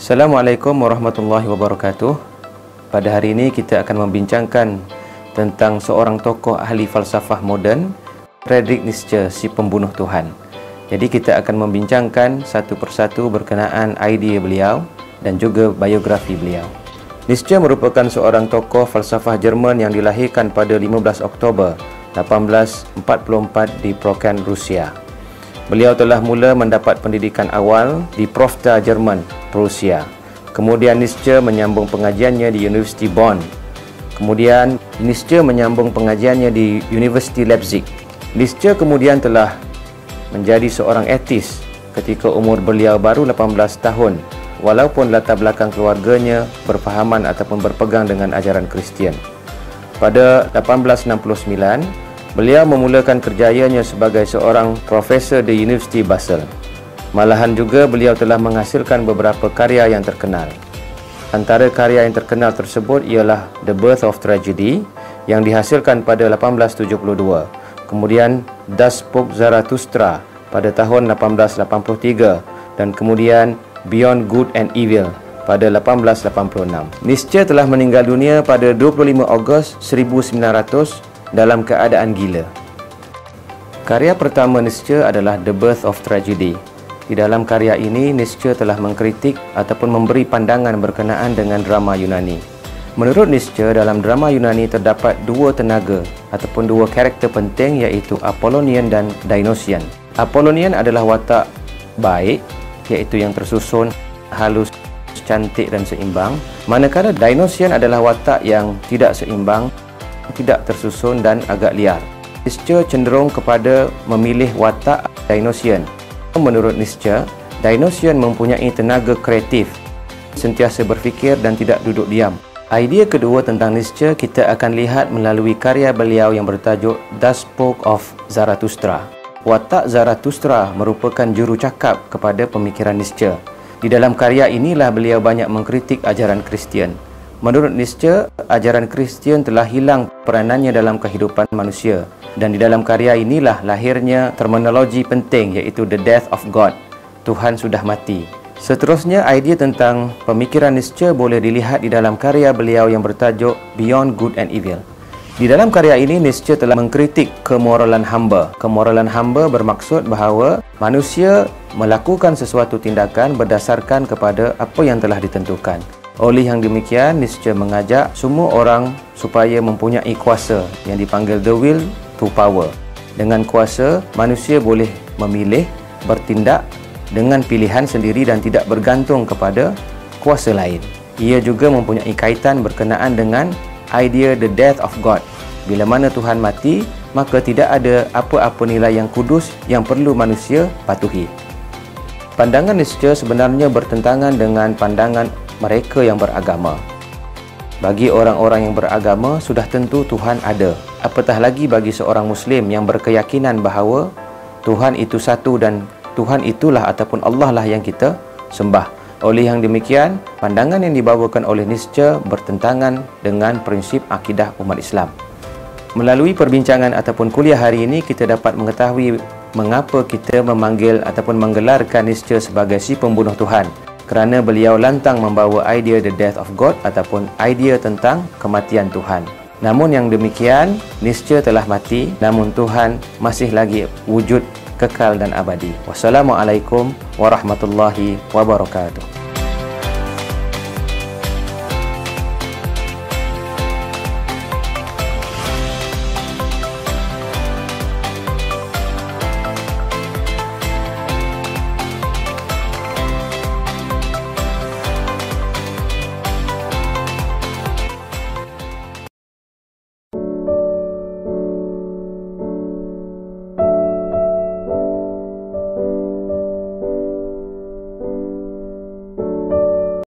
Assalamualaikum warahmatullahi wabarakatuh. Pada hari ini kita akan membincangkan tentang seorang tokoh ahli falsafah moden, Friedrich Nietzsche, si pembunuh Tuhan. Jadi kita akan membincangkan satu persatu berkenaan idea beliau dan juga biografi beliau. Nietzsche merupakan seorang tokoh falsafah Jerman yang dilahirkan pada 15 Oktober 1844 di Prokan, Rusia. Beliau telah mula mendapat pendidikan awal di Profda Jerman, Prussia. Kemudian Nietzsche menyambung pengajiannya di University Bonn. Kemudian Nietzsche menyambung pengajiannya di University Leipzig. Nietzsche kemudian telah menjadi seorang etis ketika umur beliau baru 18 tahun, walaupun latar belakang keluarganya berfahaman ataupun berpegang dengan ajaran Kristian. Pada 1869, beliau memulakan kerjayanya sebagai seorang profesor di University Basel. Malahan juga beliau telah menghasilkan beberapa karya yang terkenal. Antara karya yang terkenal tersebut ialah The Birth of Tragedy yang dihasilkan pada 1872. Kemudian Das Buch Zarathustra pada tahun 1883 dan kemudian Beyond Good and Evil pada 1886. Nietzsche telah meninggal dunia pada 25 Ogos 1900 dalam keadaan gila. Karya pertama Nietzsche adalah The Birth of Tragedy. Di dalam karya ini, Nietzsche telah mengkritik ataupun memberi pandangan berkenaan dengan drama Yunani. Menurut Nietzsche, dalam drama Yunani terdapat dua tenaga ataupun dua karakter penting, iaitu Apollonian dan Dionysian. Apollonian adalah watak baik, iaitu yang tersusun, halus, cantik dan seimbang. Manakala Dionysian adalah watak yang tidak seimbang, tidak tersusun dan agak liar. Nietzsche cenderung kepada memilih watak Dionysian. Menurut Nietzsche, Dionysian mempunyai tenaga kreatif, sentiasa berfikir dan tidak duduk diam. Idea kedua tentang Nietzsche kita akan lihat melalui karya beliau yang bertajuk Das Buch of Zarathustra. Watak Zarathustra merupakan juru cakap kepada pemikiran Nietzsche. Di dalam karya inilah beliau banyak mengkritik ajaran Kristian. Menurut Nietzsche, ajaran Kristian telah hilang peranannya dalam kehidupan manusia, dan di dalam karya inilah lahirnya terminologi penting, iaitu The Death of God, Tuhan sudah mati. Seterusnya, idea tentang pemikiran Nietzsche boleh dilihat di dalam karya beliau yang bertajuk Beyond Good and Evil. Di dalam karya ini, Nietzsche telah mengkritik kemoralan hamba. Kemoralan hamba bermaksud bahawa manusia melakukan sesuatu tindakan berdasarkan kepada apa yang telah ditentukan. Oleh yang demikian, Nietzsche mengajak semua orang supaya mempunyai kuasa yang dipanggil the will to power. Dengan kuasa, manusia boleh memilih, bertindak dengan pilihan sendiri dan tidak bergantung kepada kuasa lain. Ia juga mempunyai kaitan berkenaan dengan idea the death of God. Bila mana Tuhan mati, maka tidak ada apa-apa nilai yang kudus yang perlu manusia patuhi. Pandangan Nietzsche sebenarnya bertentangan dengan pandangan mereka yang beragama. Bagi orang-orang yang beragama, sudah tentu Tuhan ada. Apatah lagi bagi seorang Muslim yang berkeyakinan bahawa Tuhan itu satu dan Tuhan itulah ataupun Allah lah yang kita sembah. Oleh yang demikian, pandangan yang dibawakan oleh Nietzsche bertentangan dengan prinsip akidah umat Islam. Melalui perbincangan ataupun kuliah hari ini, kita dapat mengetahui mengapa kita memanggil ataupun menggelarkan Nietzsche sebagai si pembunuh Tuhan. Kerana beliau lantang membawa idea the death of God ataupun idea tentang kematian Tuhan. Namun yang demikian, Nietzsche telah mati, namun Tuhan masih lagi wujud kekal dan abadi. Wassalamualaikum warahmatullahi wabarakatuh.